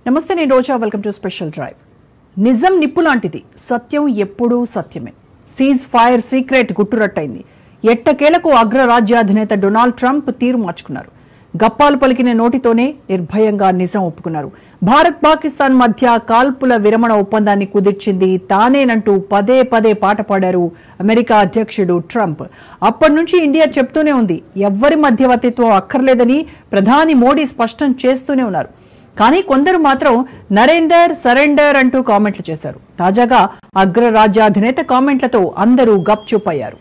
నమస్తే, నేను Roja. Welcome to special drive. నిజం నిప్పు లాంటిది, సత్యం ఎప్పుడూ సత్యమే. సీజ్ ఫైర్ సీక్రెట్ గుట్టురట్టయింది. ఎట్టకేలకు అగ్రరాజ్యాధినేత డొనాల్డ్ ట్రంప్ తీరు మార్చుకున్నారు. గప్పాలు పలికిన నోటితోనే నిర్భయంగా నిజం ఒప్పుకున్నారు. భారత్ పాకిస్తాన్ మధ్య కాల్పుల విరమణ ఒప్పందాన్ని కుదిర్చింది తానేనంటూ పదే పదే పాట పాడారు అమెరికా అధ్యక్షుడు ట్రంప్. అప్పటి నుంచి ఇండియా చెప్తూనే ఉంది, ఎవ్వరి మధ్యవర్తిత్వం అక్కర్లేదని ప్రధాని మోడీ స్పష్టం చేస్తూనే ఉన్నారు. కానీ కొందరు మాత్రం నరేందర్ సరెండర్ అంటూ కామెంట్లు చేశారు. తాజాగా అగ్రరాజ్యాధినేత కామెంట్లతో అందరూ గప్చుప్ అయ్యారు.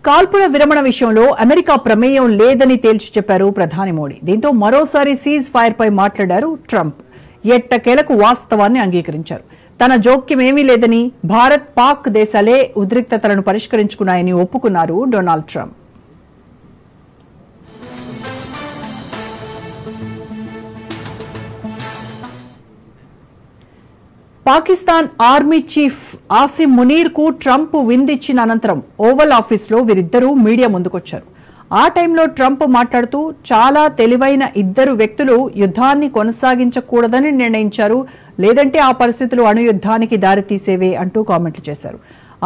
కాల్పుల విరమణ విషయంలో అమెరికా ప్రమేయం లేదని తేల్చి చెప్పారు ప్రధాని మోడీ. దీంతో మరోసారి సీజ్ ఫైర్ పై మాట్లాడారు ట్రంప్. ఎట్టకేలకు వాస్తవాన్ని అంగీకరించారు. తన జోక్యమేమీ లేదని, భారత్ పాక్ దేశాలే ఉద్రిక్తతలను పరిష్కరించుకున్నాయని ఒప్పుకున్నారు Donald Trump. Pakistan army chief Asim Munir కు ట్రంప్ విందిచ్చిన అనంతరం ఓవల్ ఆఫీస్లో వీరిద్దరూ మీడియా ముందుకొచ్చారు. ఆ టైంలో ట్రంప్ మాట్లాడుతూ, చాలా తెలివైన ఇద్దరు వ్యక్తులు యుద్ధాన్ని కొనసాగించకూడదని నిర్ణయించారు, లేదంటే ఆ పరిస్థితులు అణుయుద్ధానికి దారితీసేవే అంటూ కామెంట్లు చేశారు.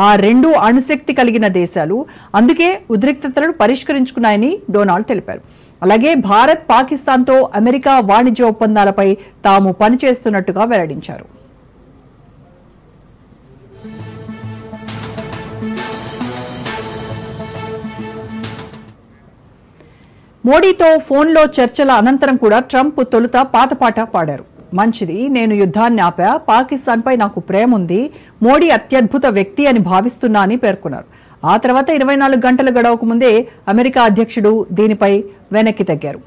ఆ రెండు అణుశక్తి కలిగిన దేశాలు, అందుకే ఉద్రిక్తతలను పరిష్కరించుకున్నాయని డొనాల్డ్ తెలిపారు. అలాగే భారత్ పాకిస్తాన్తో అమెరికా వాణిజ్య ఒప్పందాలపై తాము పనిచేస్తున్నట్టుగా వెల్లడించారు. మోడీతో ఫోన్లో చర్చల అనంతరం కూడా ట్రంప్ తొలుత పాతపాట పాడారు. మంచిది, నేను యుద్ధాన్ని ఆపా, పాకిస్తాన్పై నాకు ప్రేమ ఉంది, మోడీ అత్యద్భుత వ్యక్తి అని భావిస్తున్నా అని పేర్కొన్నారు. ఆ తర్వాత 24 గంటలు గడవక ముందే అమెరికా అధ్యక్షుడు దీనిపై వెనక్కి తగ్గారు.